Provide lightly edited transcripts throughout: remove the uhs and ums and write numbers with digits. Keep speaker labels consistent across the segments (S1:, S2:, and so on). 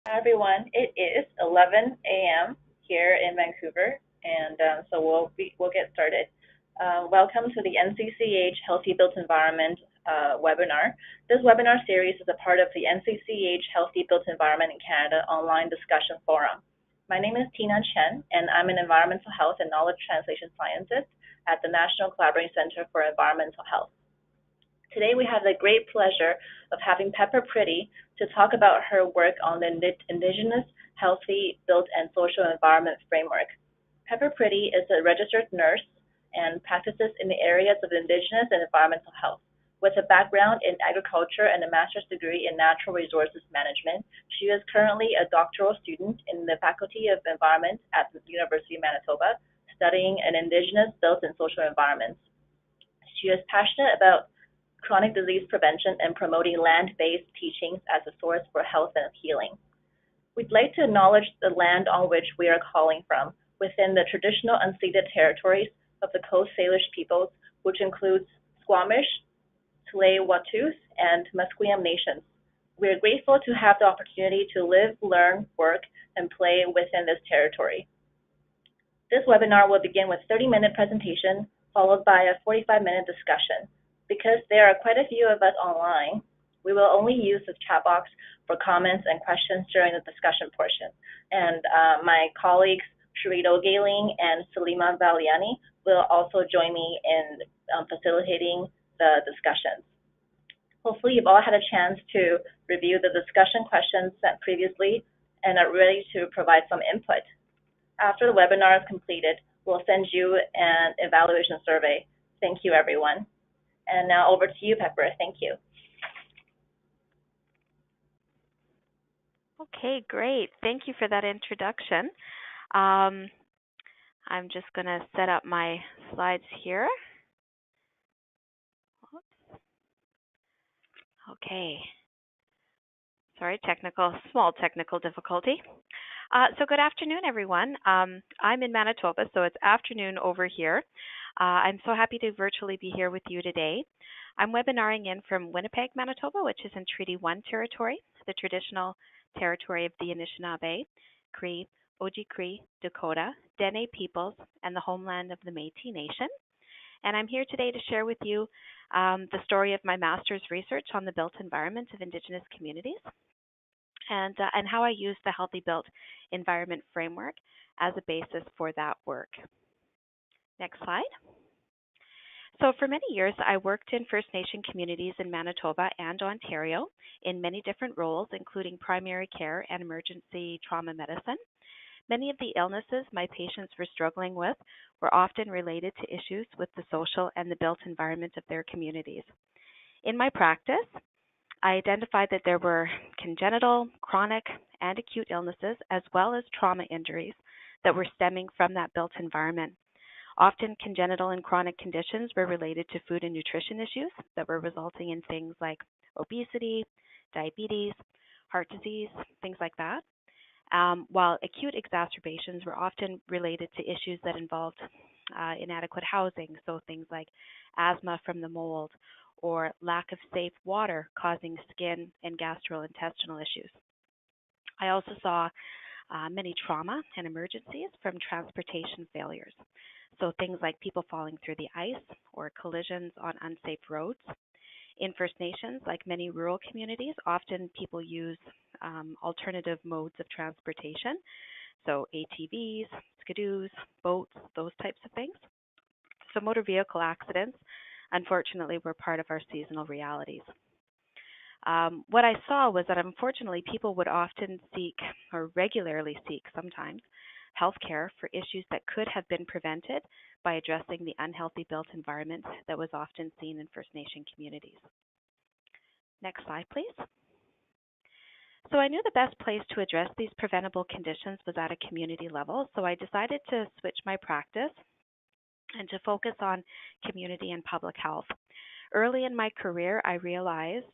S1: Hi everyone, it is 11 a.m. here in Vancouver, and so we'll get started. Welcome to the NCCH Healthy Built Environment webinar. This webinar series is a part of the NCCH Healthy Built Environment in Canada online discussion forum. My name is Tina Chen, and I'm an environmental health and knowledge translation scientist at the National Collaborating Center for Environmental Health. Today we have the great pleasure of having Pepper Pritty to talk about her work on the Indigenous Healthy Built and Social Environment Framework. Pepper Pritty is a registered nurse and practices in the areas of Indigenous and environmental health. With a background in agriculture and a master's degree in natural resources management, she is currently a doctoral student in the Faculty of Environment at the University of Manitoba, studying an Indigenous built and social environments. She is passionate about chronic disease prevention and promoting land-based teachings as a source for health and healing. We'd like to acknowledge the land on which we are calling from within the traditional unceded territories of the Coast Salish peoples, which includes Squamish, Tsleil-Waututh, and Musqueam nations. We are grateful to have the opportunity to live, learn, work, and play within this territory. This webinar will begin with a 30-minute presentation, followed by a 45-minute discussion. Because there are quite a few of us online, we will only use the chat box for comments and questions during the discussion portion. And my colleagues, Sharito Galing and Salima Valiani, will also join me in facilitating the discussions. Hopefully you've all had a chance to review the discussion questions sent previously and are ready to provide some input. After the webinar is completed, we'll send you an evaluation survey. Thank you, everyone. And now over to you, Pepper. Thank you.
S2: Okay, great. Thank you for that introduction. I'm just going to set up my slides here. Okay. Sorry, small technical difficulty. So good afternoon, everyone. I'm in Manitoba, so it's afternoon over here. I'm so happy to virtually be here with you today. I'm webinaring in from Winnipeg, Manitoba, which is in Treaty 1 territory, the traditional territory of the Anishinaabe, Cree, Oji-Cree, Dakota, Dene peoples, and the homeland of the Métis Nation. And I'm here today to share with you the story of my master's research on the built environment of Indigenous communities and how I use the Healthy Built Environment Framework as a basis for that work. Next slide. So for many years, I worked in First Nation communities in Manitoba and Ontario in many different roles, including primary care and emergency trauma medicine. Many of the illnesses my patients were struggling with were often related to issues with the social and the built environment of their communities. In my practice, I identified that there were congenital, chronic, and acute illnesses, as well as trauma injuries that were stemming from that built environment. Often congenital and chronic conditions were related to food and nutrition issues that were resulting in things like obesity, diabetes, heart disease, things like that. While acute exacerbations were often related to issues that involved inadequate housing, so things like asthma from the mold or lack of safe water causing skin and gastrointestinal issues. I also saw many trauma and emergencies from transportation failures. So things like people falling through the ice or collisions on unsafe roads. In First Nations, like many rural communities, often people use alternative modes of transportation. So ATVs, skidoos, boats, those types of things. So motor vehicle accidents, unfortunately, were part of our seasonal realities. What I saw was that unfortunately people would often seek, or regularly seek sometimes, healthcare for issues that could have been prevented by addressing the unhealthy built environment that was often seen in First Nation communities. Next slide, please. So I knew the best place to address these preventable conditions was at a community level, so I decided to switch my practice and to focus on community and public health. Early in my career, I realized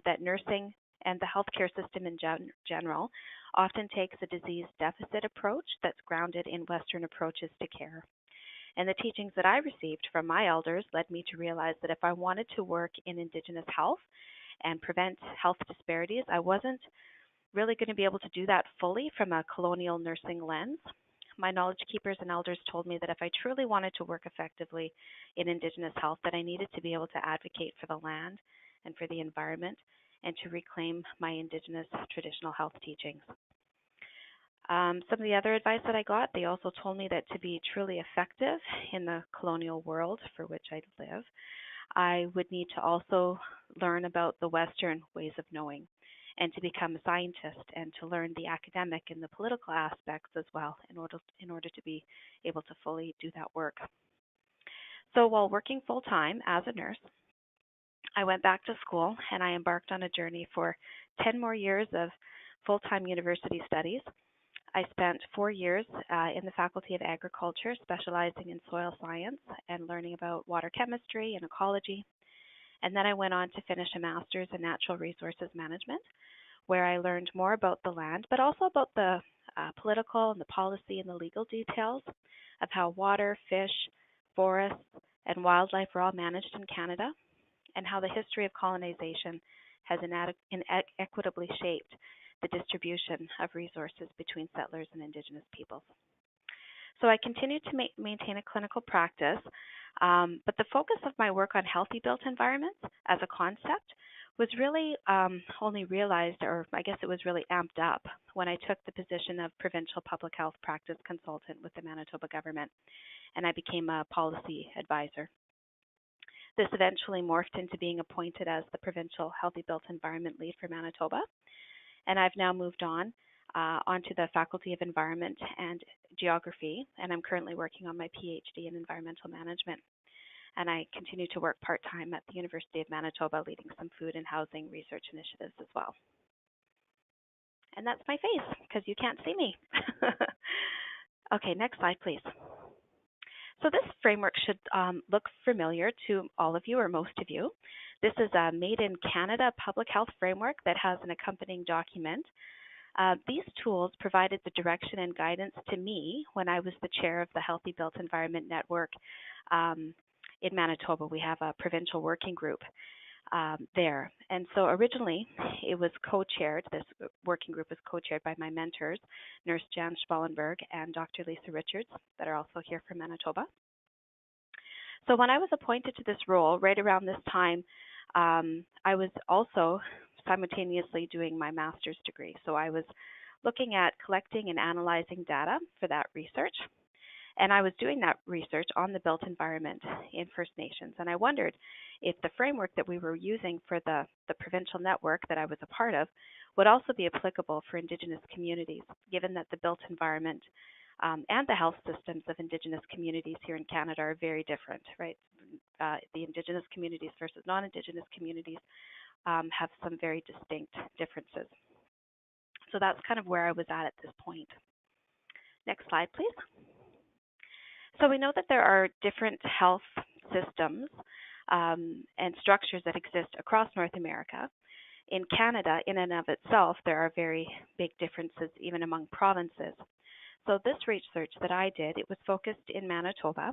S2: that nursing and the healthcare system in general often takes a disease deficit approach that's grounded in Western approaches to care. And the teachings that I received from my elders led me to realize that if I wanted to work in Indigenous health and prevent health disparities, I wasn't really going to be able to do that fully from a colonial nursing lens. My knowledge keepers and elders told me that if I truly wanted to work effectively in Indigenous health, that I needed to be able to advocate for the land and for the environment and to reclaim my Indigenous traditional health teachings. Some of the other advice that I got, they also told me that to be truly effective in the colonial world for which I live, I would need to also learn about the Western ways of knowing and to become a scientist and to learn the academic and the political aspects as well in order to be able to fully do that work. So while working full-time as a nurse, I went back to school and I embarked on a journey for 10 more years of full-time university studies. I spent 4 years in the Faculty of Agriculture, specializing in soil science and learning about water chemistry and ecology. And then I went on to finish a master's in natural resources management, where I learned more about the land, but also about the political and the policy and the legal details of how water, fish, forests, and wildlife are all managed in Canada, and how the history of colonization has inequitably shaped the distribution of resources between settlers and Indigenous peoples. So I continued to maintain a clinical practice, but the focus of my work on healthy built environments as a concept was really only realized, or I guess it was really amped up, when I took the position of provincial public health practice consultant with the Manitoba government, and I became a policy advisor. This eventually morphed into being appointed as the provincial healthy built environment lead for Manitoba, and I've now moved on onto the Faculty of Environment and Geography, and I'm currently working on my PhD in environmental management. And I continue to work part-time at the University of Manitoba, leading some food and housing research initiatives as well. And that's my face, because you can't see me. Okay, next slide, please. So this framework should look familiar to all of you, or most of you. This is a Made in Canada public health framework that has an accompanying document. These tools provided the direction and guidance to me when I was the chair of the Healthy Built Environment Network in Manitoba. We have a provincial working group there. And so originally it was co-chaired, this working group was co-chaired by my mentors, Nurse Jan Spallenberg and Dr. Lisa Richards, that are also here from Manitoba. So when I was appointed to this role, right around this time, I was also simultaneously doing my master's degree. So I was looking at collecting and analyzing data for that research. And I was doing that research on the built environment in First Nations. And I wondered if the framework that we were using for the provincial network that I was a part of would also be applicable for Indigenous communities, given that the built environment and the health systems of Indigenous communities here in Canada are very different, right? The Indigenous communities versus non-Indigenous communities have some very distinct differences. So that's kind of where I was at this point. Next slide, please. So we know that there are different health systems and structures that exist across North America. In Canada, in and of itself, there are very big differences even among provinces. So this research that I did, it was focused in Manitoba.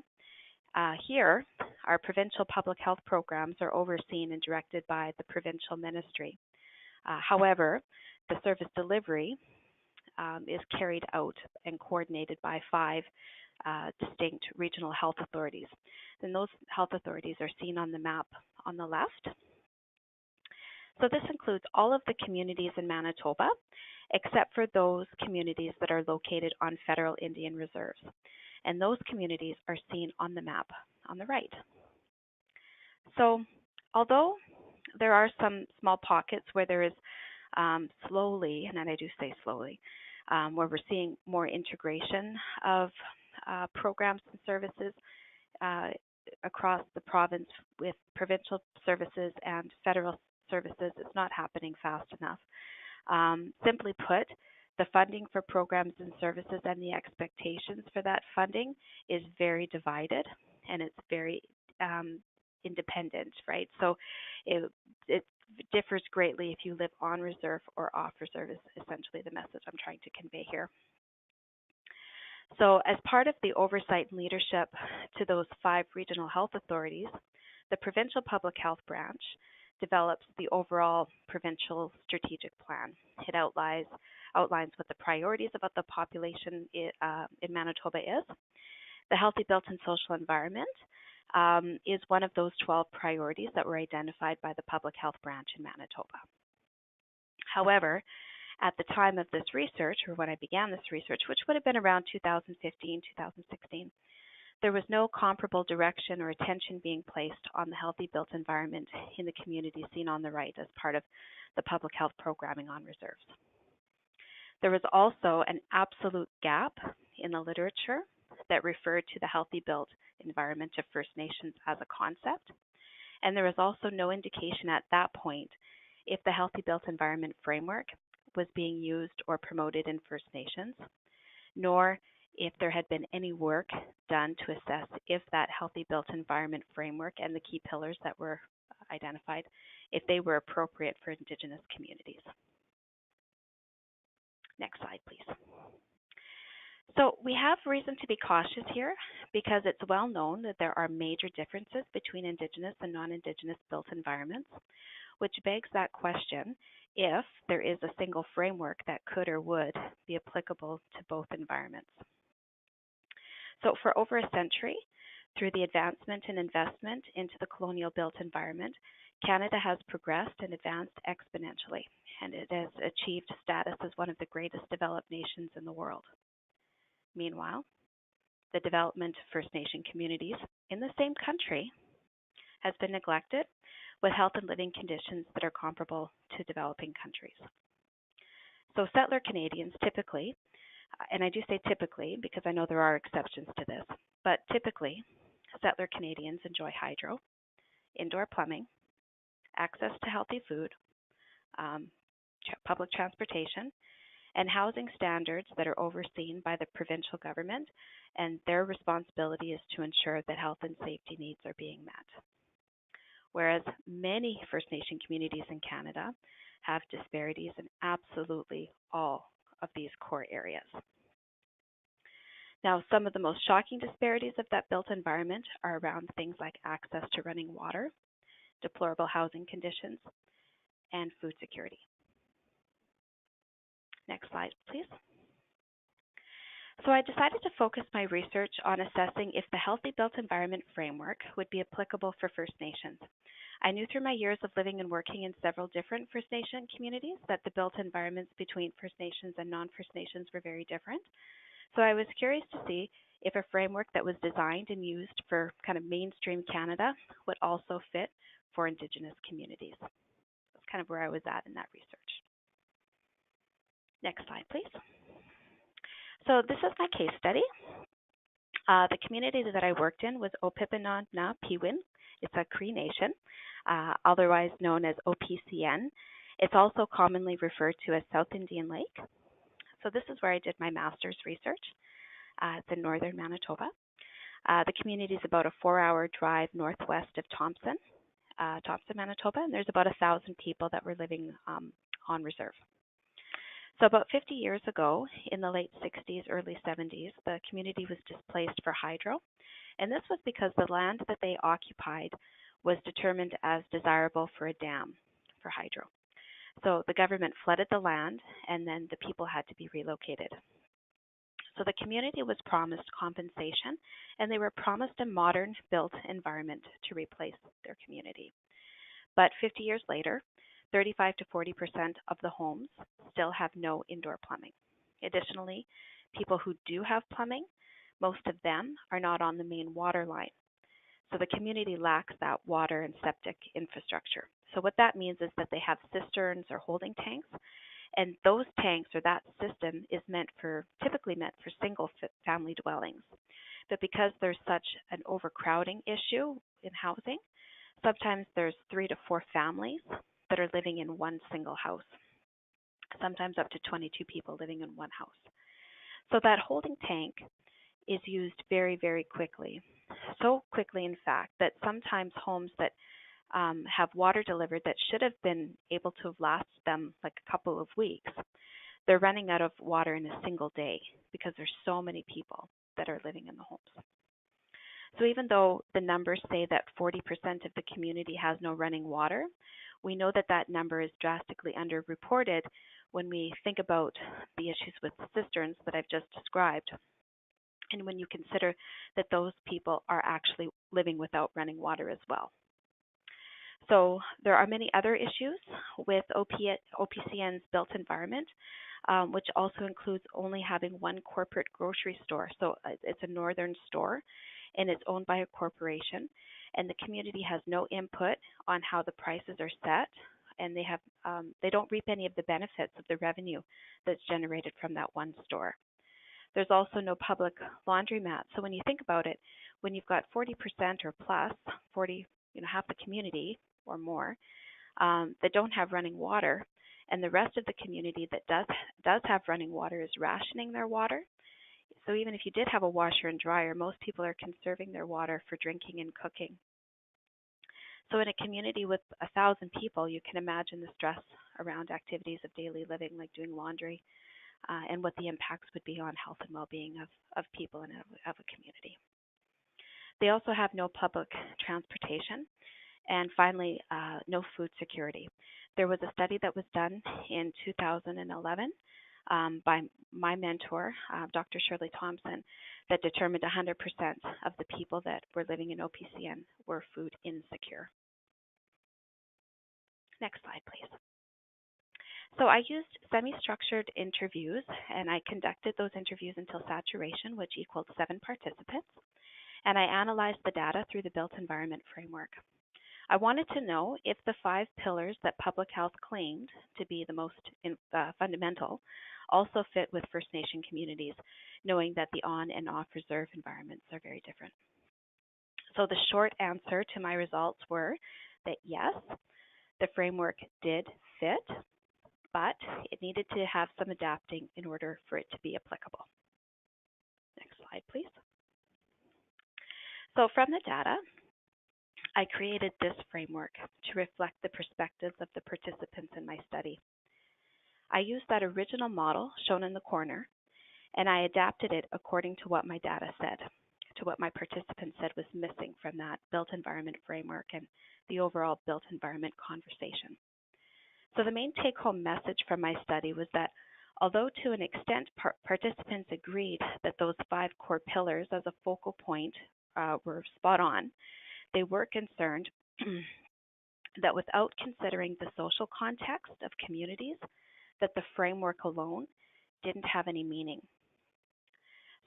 S2: Here, our provincial public health programs are overseen and directed by the provincial ministry. However, the service delivery is carried out and coordinated by 5 distinct regional health authorities. And those health authorities are seen on the map on the left. So this includes all of the communities in Manitoba, except for those communities that are located on federal Indian reserves. And those communities are seen on the map on the right. So although there are some small pockets where there is slowly, and I do say slowly, where we're seeing more integration of programs and services across the province with provincial services and federal services, it's not happening fast enough. Simply put, the funding for programs and services and the expectations for that funding is very divided, and it's very independent, right? So it differs greatly if you live on reserve or off reserve is essentially the message I'm trying to convey here. So as part of the oversight and leadership to those 5 regional health authorities, the provincial public health branch, develops the overall provincial strategic plan. It outlines what the priorities about the population in Manitoba is. The healthy built and social environment is one of those 12 priorities that were identified by the public health branch in Manitoba. However, at the time of this research, or when I began this research, which would have been around 2015, 2016, there was no comparable direction or attention being placed on the healthy built environment in the community seen on the right as part of the public health programming on reserves. There was also an absolute gap in the literature that referred to the healthy built environment of First Nations as a concept, and there was also no indication at that point if the healthy built environment framework was being used or promoted in First Nations, nor if there had been any work done to assess if that healthy built environment framework and the key pillars that were identified, if they were appropriate for Indigenous communities. Next slide, please. So we have reason to be cautious here because it's well known that there are major differences between Indigenous and non-Indigenous built environments, which begs that question if there is a single framework that could or would be applicable to both environments. So for over a century, through the advancement and investment into the colonial built environment, Canada has progressed and advanced exponentially, and it has achieved status as one of the greatest developed nations in the world. Meanwhile, the development of First Nation communities in the same country has been neglected, with health and living conditions that are comparable to developing countries. So settler Canadians typically, and I do say typically because I know there are exceptions to this, but typically settler Canadians enjoy hydro, indoor plumbing, access to healthy food, public transportation, and housing standards that are overseen by the provincial government, and their responsibility is to ensure that health and safety needs are being met. Whereas many First Nation communities in Canada have disparities in absolutely all of these core areas. Now, some of the most shocking disparities of that built environment are around things like access to running water, deplorable housing conditions, and food security. Next slide, please. So I decided to focus my research on assessing if the Healthy Built Environment Framework would be applicable for First Nations. I knew through my years of living and working in several different First Nation communities that the built environments between First Nations and non-First Nations were very different. So I was curious to see if a framework that was designed and used for kind of mainstream Canada would also fit for Indigenous communities. That's kind of where I was at in that research. Next slide, please. So this is my case study. The community that I worked in was O-Pipon-Na-Piwin. It's a Cree nation, otherwise known as OPCN. It's also commonly referred to as South Indian Lake. So this is where I did my master's research. It's in northern Manitoba. The community is about a 4-hour drive northwest of Thompson, Manitoba, and there's about 1,000 people that were living on reserve. So about 50 years ago, in the late 60s, early 70s, the community was displaced for hydro. And this was because the land that they occupied was determined as desirable for a dam for hydro. So the government flooded the land, and then the people had to be relocated. So the community was promised compensation, and they were promised a modern built environment to replace their community. But 50 years later, 35 to 40% of the homes still have no indoor plumbing. Additionally, people who do have plumbing, most of them are not on the main water line. So the community lacks that water and septic infrastructure. So what that means is that they have cisterns or holding tanks, and those tanks or that system is typically meant for single family dwellings. But because there's such an overcrowding issue in housing, sometimes there's 3 to 4 families that are living in one single house, sometimes up to 22 people living in one house. So that holding tank is used very, very quickly. So quickly, in fact, that sometimes homes that have water delivered that should have been able to have lasted them like a couple of weeks, they're running out of water in a single day because there's so many people that are living in the homes. So even though the numbers say that 40% of the community has no running water, we know that that number is drastically underreported when we think about the issues with cisterns that I've just described, and when you consider that those people are actually living without running water as well. So there are many other issues with OPCN's built environment, which also includes only having one corporate grocery store. So it's a northern store, and it's owned by a corporation, and the community has no input on how the prices are set, and they don't reap any of the benefits of the revenue that's generated from that one store. There's also no public laundromat. So when you think about it, when you've got 40% or plus, 40, half the community or more, that don't have running water, and the rest of the community that does have running water is rationing their water. So even if you did have a washer and dryer, most people are conserving their water for drinking and cooking. So in a community with 1,000 people, you can imagine the stress around activities of daily living, like doing laundry, and what the impacts would be on health and well-being of people and of a community. They also have no public transportation, and finally, no food security. There was a study that was done in 2011 by my mentor, Dr. Shirley Thompson, that determined 100% of the people that were living in OPCN were food insecure. Next slide, please. So I used semi-structured interviews, and I conducted those interviews until saturation, which equaled 7 participants, and I analyzed the data through the built environment framework. I wanted to know if the 5 pillars that public health claimed to be the most fundamental also fit with First Nation communities, knowing that the on and off reserve environments are very different. So the short answer to my results were that yes, the framework did fit, but it needed to have some adapting in order for it to be applicable. Next slide, please. So from the data, I created this framework to reflect the perspectives of the participants in my study. I used that original model shown in the corner, and I adapted it according to what my data said, to what my participants said was missing from that built environment framework and the overall built environment conversation. So the main take-home message from my study was that although to an extent participants agreed that those 5 core pillars as a focal point were spot on, they were concerned that without considering the social context of communities, that the framework alone didn't have any meaning.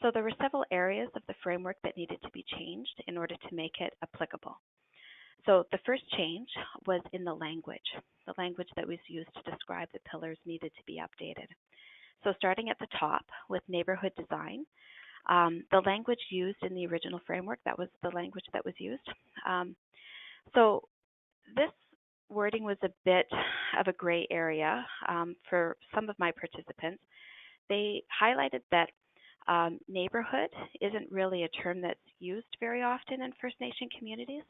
S2: So there were several areas of the framework that needed to be changed in order to make it applicable. So the first change was in the language. The language that was used to describe the pillars needed to be updated. So starting at the top with neighborhood design, the language used in the original framework, that was the language that was used. So this wording was a bit of a gray area for some of my participants. They highlighted that neighborhood isn't really a term that's used very often in First Nation communities.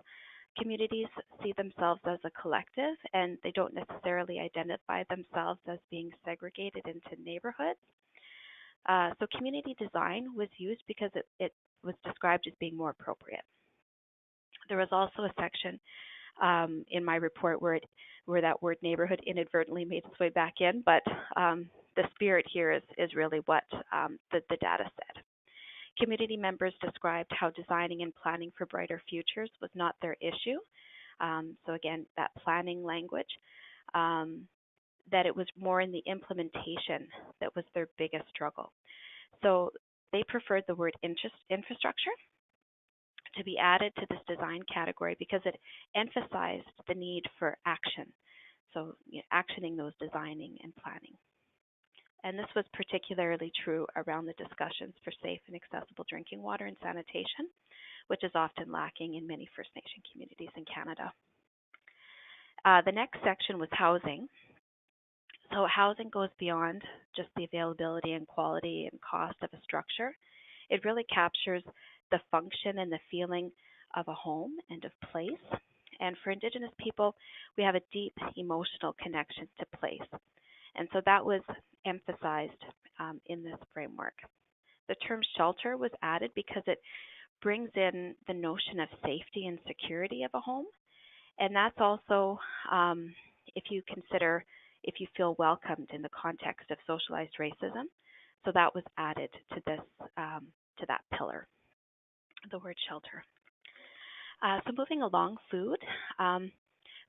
S2: Communities see themselves as a collective, and they don't necessarily identify themselves as being segregated into neighborhoods. So community design was used because it was described as being more appropriate. There was also a section in my report where that word neighborhood inadvertently made its way back in, but the spirit here is really what the data said. Community members described how designing and planning for brighter futures was not their issue. So again, that planning language, that it was more in the implementation that was their biggest struggle. So they preferred the word infrastructure to be added to this design category because it emphasized the need for action. So actioning those designing and planning. And this was particularly true around the discussions for safe and accessible drinking water and sanitation, which is often lacking in many First Nation communities in Canada. The next section was housing. So housing goes beyond just the availability and quality and cost of a structure. It really captures the function and the feeling of a home and of place. And for Indigenous people, we have a deep emotional connection to place. And so that was emphasized in this framework. The term shelter was added because it brings in the notion of safety and security of a home. And that's also, if you consider, if you feel welcomed in the context of socialized racism. So that was added to this, to that pillar, the word shelter. So moving along, food.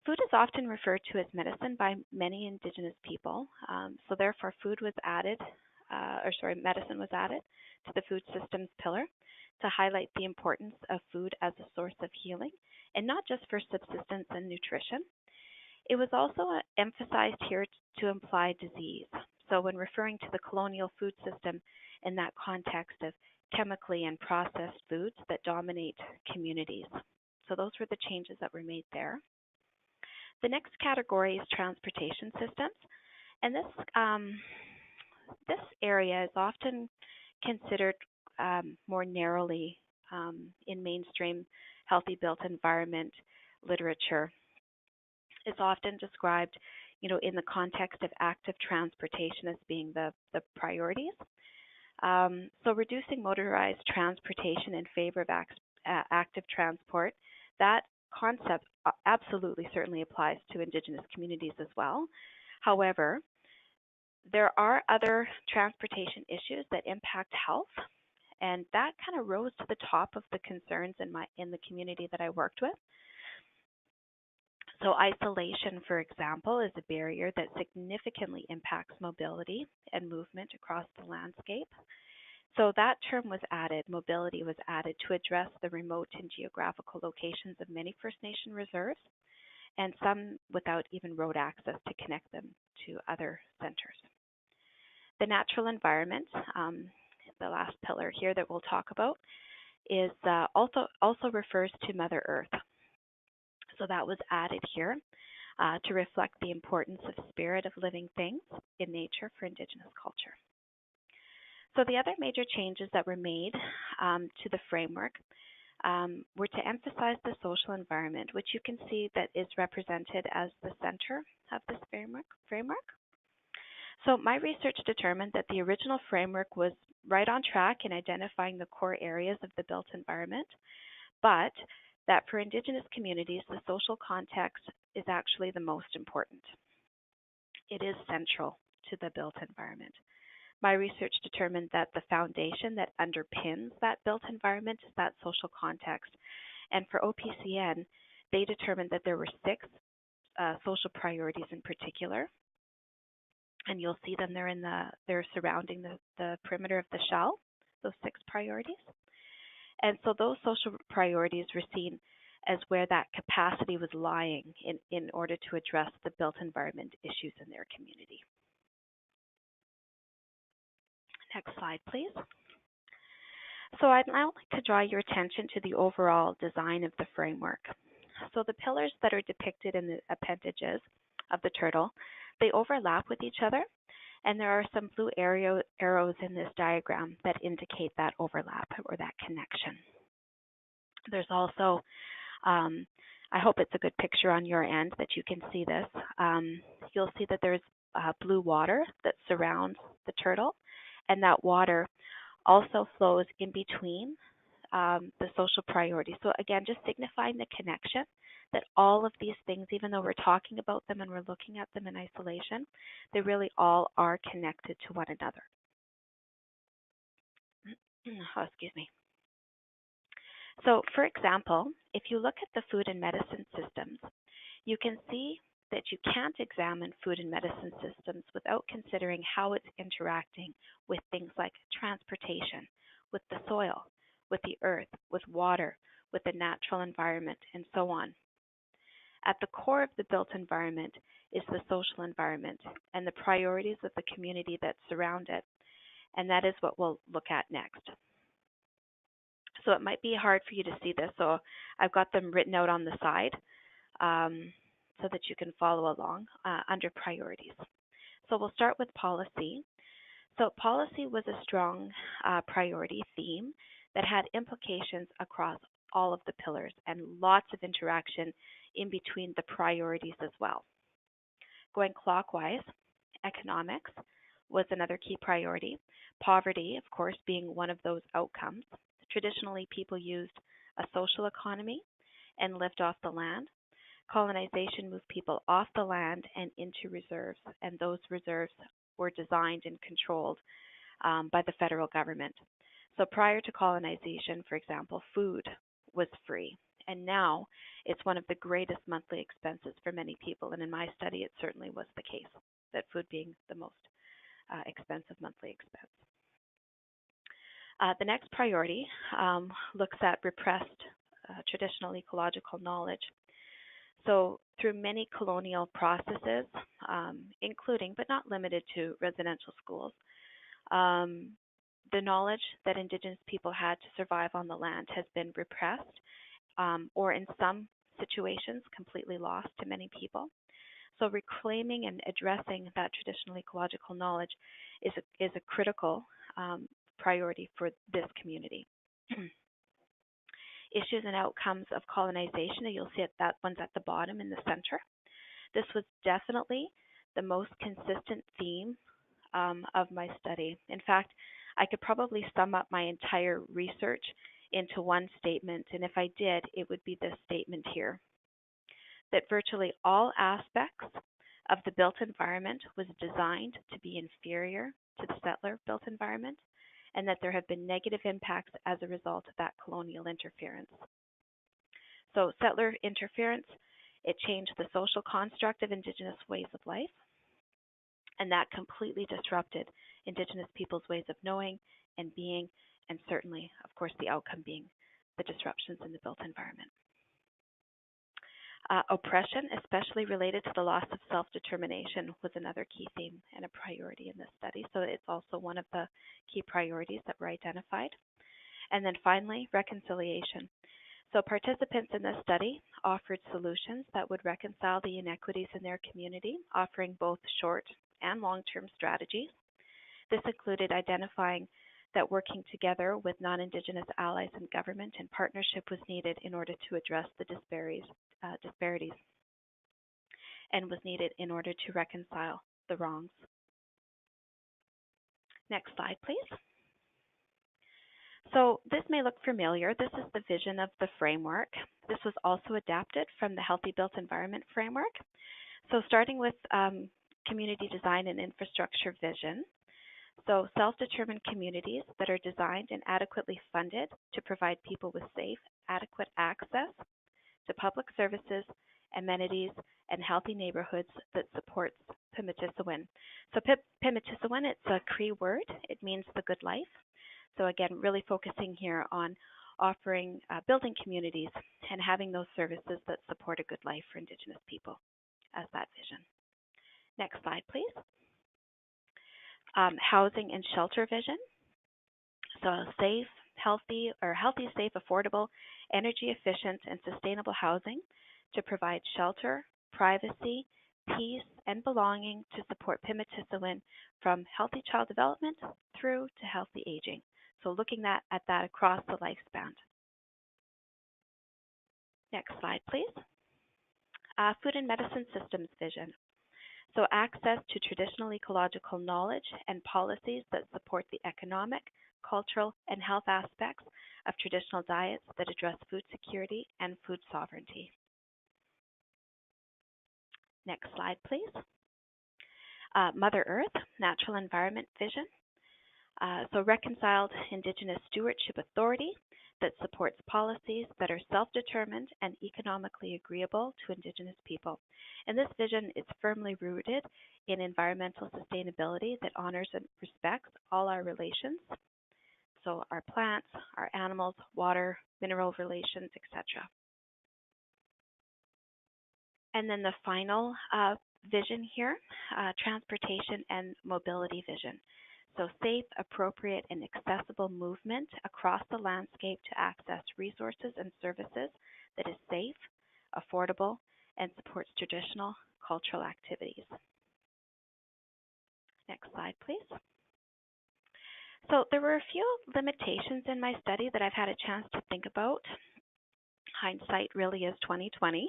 S2: Food is often referred to as medicine by many Indigenous people. So therefore, medicine was added to the food systems pillar to highlight the importance of food as a source of healing, and not just for subsistence and nutrition. It was also emphasized here to imply disease. So when referring to the colonial food system in that context of chemically and processed foods that dominate communities. So those were the changes that were made there. The next category is transportation systems, and this area is often considered more narrowly in mainstream healthy built environment literature. It's often described, in the context of active transportation as being the priorities. So reducing motorized transportation in favor of active transport, that concept absolutely certainly applies to Indigenous communities as well. However, there are other transportation issues that impact health, and that kind of rose to the top of the concerns in the community that I worked with. So isolation, for example, is a barrier that significantly impacts mobility and movement across the landscape. So that term was added, mobility was added, to address the remote and geographical locations of many First Nation reserves, and some without even road access to connect them to other centers. The natural environment, the last pillar here that we'll talk about, is also refers to Mother Earth. So that was added here to reflect the importance of spirit of living things in nature for Indigenous culture. So the other major changes that were made to the framework were to emphasize the social environment, which you can see that is represented as the center of this framework. So my research determined that the original framework was right on track in identifying the core areas of the built environment, but that for Indigenous communities, the social context is actually the most important. It is central to the built environment. My research determined that the foundation that underpins that built environment is that social context. And for OPCN, they determined that there were 6 social priorities in particular. And you'll see them they're surrounding the perimeter of the shell, those 6 priorities. And so those social priorities were seen as where that capacity was lying in order to address the built environment issues in their community. Next slide, please. So I'd now like to draw your attention to the overall design of the framework. So the pillars that are depicted in the appendages of the turtle, they overlap with each other, and there are some blue arrows in this diagram that indicate that overlap or that connection. There's also, I hope it's a good picture on your end that you can see this. You'll see that there's blue water that surrounds the turtle, and that water also flows in between the social priorities. So again, just signifying the connection that all of these things, even though we're talking about them and we're looking at them in isolation, they really all are connected to one another. Oh, excuse me. So for example, if you look at the food and medicine systems, you can see that you can't examine food and medicine systems without considering how it's interacting with things like transportation, with the soil, with the earth, with water, with the natural environment, and so on. At the core of the built environment is the social environment and the priorities of the community that surround it, and that is what we'll look at next. So it might be hard for you to see this, so I've got them written out on the side so that you can follow along under priorities. So we'll start with policy. So policy was a strong priority theme that had implications across all of the pillars and lots of interaction in between the priorities as well. Going clockwise, economics was another key priority. Poverty, of course, being one of those outcomes. Traditionally, people used a social economy and lived off the land. Colonization moved people off the land and into reserves, and those reserves were designed and controlled by the federal government. So prior to colonization, for example, food was free, and now it's one of the greatest monthly expenses for many people, and in my study it certainly was the case, that food being the most expensive monthly expense. The next priority looks at repressed traditional ecological knowledge. So through many colonial processes, including but not limited to residential schools, the knowledge that Indigenous people had to survive on the land has been repressed, or in some situations completely lost to many people. So reclaiming and addressing that traditional ecological knowledge is a critical priority for this community. Issues and outcomes of colonization, and you'll see that one's at the bottom in the center. This was definitely the most consistent theme of my study. In fact, I could probably sum up my entire research into one statement, and if I did, it would be this statement here, that virtually all aspects of the built environment was designed to be inferior to the settler-built environment, and that there have been negative impacts as a result of that colonial interference. So settler interference, it changed the social construct of Indigenous ways of life, and that completely disrupted Indigenous people's ways of knowing and being, and certainly, of course, the outcome being the disruptions in the built environment. Oppression, especially related to the loss of self-determination, was another key theme and a priority in this study. So it's also one of the key priorities that were identified. And then finally, reconciliation. So participants in this study offered solutions that would reconcile the inequities in their community, offering both short and long-term strategies. This included identifying that working together with non-Indigenous allies and government in partnership was needed in order to address the disparities and was needed in order to reconcile the wrongs. Next slide, please. So this may look familiar. This is the vision of the framework. This was also adapted from the Healthy Built Environment framework. So starting with community design and infrastructure vision. So self-determined communities that are designed and adequately funded to provide people with safe, adequate access to public services, amenities, and healthy neighborhoods that supports Pimatisawan. So Pimatisawan, it's a Cree word. It means the good life. So again, really focusing here on offering, building communities and having those services that support a good life for Indigenous people as that vision. Next slide, please. Housing and shelter vision. So safe, healthy, safe, affordable, energy efficient, and sustainable housing to provide shelter, privacy, peace, and belonging to support Pimatisawan from healthy child development through to healthy aging. So looking at that across the lifespan. Next slide, please. Food and medicine systems vision. So access to traditional ecological knowledge and policies that support the economic, cultural, and health aspects of traditional diets that address food security and food sovereignty. Next slide, please. Mother Earth, natural environment vision. So Reconciled Indigenous Stewardship Authority that supports policies that are self-determined and economically agreeable to Indigenous people. And this vision is firmly rooted in environmental sustainability that honors and respects all our relations, so our plants, our animals, water, mineral relations, etc. And then the final vision here, transportation and mobility vision. So safe, appropriate, and accessible movement across the landscape to access resources and services that is safe, affordable, and supports traditional cultural activities. Next slide, please. So there were a few limitations in my study that I've had a chance to think about. Hindsight really is 20/20,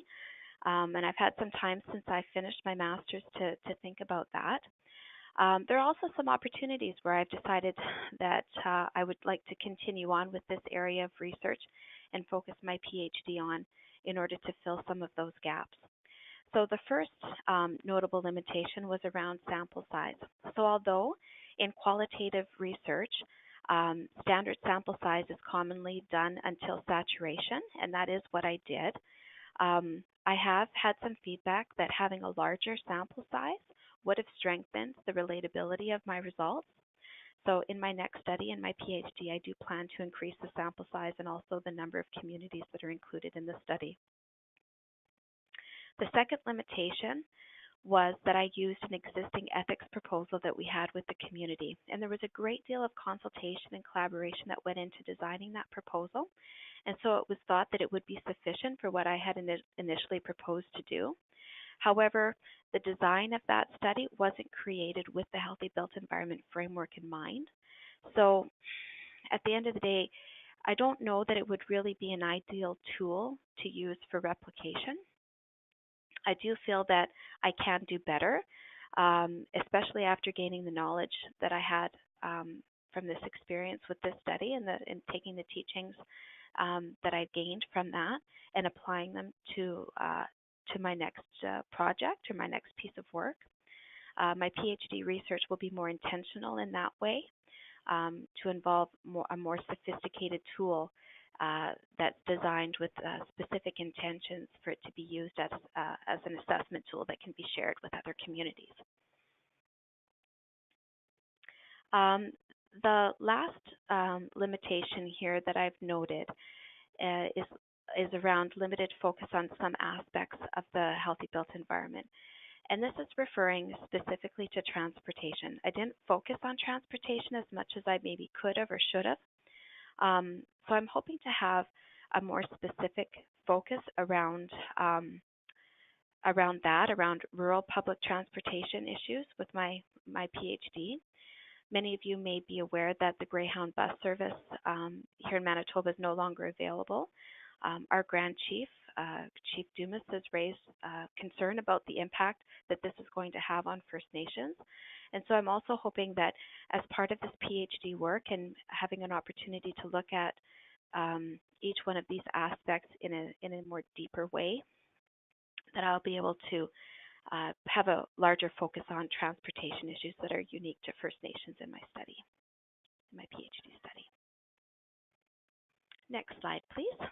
S2: and I've had some time since I finished my master's to think about that. There are also some opportunities where I've decided that I would like to continue on with this area of research and focus my PhD on in order to fill some of those gaps. So the first notable limitation was around sample size. So although in qualitative research, standard sample size is commonly done until saturation, and that is what I did. I have had some feedback that having a larger sample size would have strengthened the relatability of my results. So in my next study, in my PhD, I do plan to increase the sample size and also the number of communities that are included in the study. The second limitation was that I used an existing ethics proposal that we had with the community. And there was a great deal of consultation and collaboration that went into designing that proposal. And so it was thought that it would be sufficient for what I had initially proposed to do. However, the design of that study wasn't created with the Healthy Built Environment framework in mind. So at the end of the day, I don't know that it would really be an ideal tool to use for replication. I do feel that I can do better, especially after gaining the knowledge that I had from this experience with this study and taking the teachings that I gained from that and applying them to my next project or my next piece of work. My PhD research will be more intentional in that way, to involve a more sophisticated tool that's designed with specific intentions for it to be used as an assessment tool that can be shared with other communities. The last limitation here that I've noted is around limited focus on some aspects of the healthy built environment. And this is referring specifically to transportation. I didn't focus on transportation as much as I maybe could have or should have. So I'm hoping to have a more specific focus around rural public transportation issues with my PhD. Many of you may be aware that the Greyhound bus service here in Manitoba is no longer available. Our Grand Chief, Chief Dumas, has raised concern about the impact that this is going to have on First Nations. And so I'm also hoping that as part of this PhD work and having an opportunity to look at each one of these aspects in a more deeper way, that I'll be able to have a larger focus on transportation issues that are unique to First Nations in my study, in my PhD study. Next slide, please.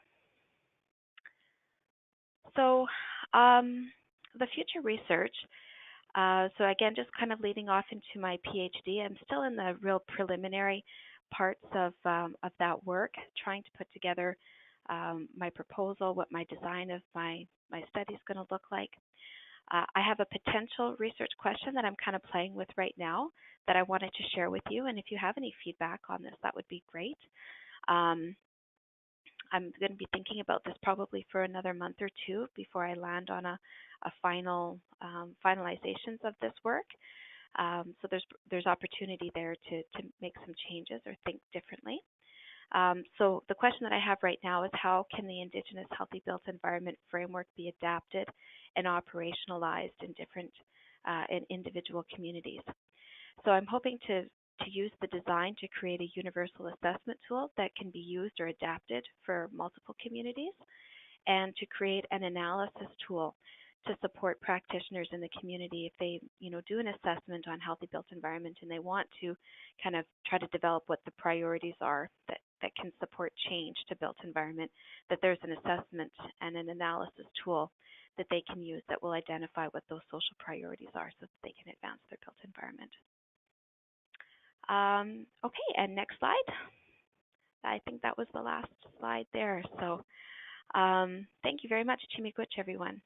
S2: So the future research, so again, just kind of leading off into my PhD, I'm still in the real preliminary parts of that work, trying to put together my proposal, what my design of my study is going to look like. I have a potential research question that I'm kind of playing with right now that I wanted to share with you, and if you have any feedback on this, that would be great. I'm going to be thinking about this probably for another month or two before I land on a final finalizations of this work. So there's opportunity there to make some changes or think differently. So the question that I have right now is, how can the Indigenous Healthy Built Environment framework be adapted and operationalized in different in individual communities? So I'm hoping to use the design to create a universal assessment tool that can be used or adapted for multiple communities, and to create an analysis tool to support practitioners in the community if they do an assessment on healthy built environment and they want to kind of try to develop what the priorities are that can support change to built environment, that there's an assessment and an analysis tool that they can use that will identify what those social priorities are so that they can advance their built environment. Okay, and next slide. I think that was the last slide there. So thank you very much. Chimigwich, everyone.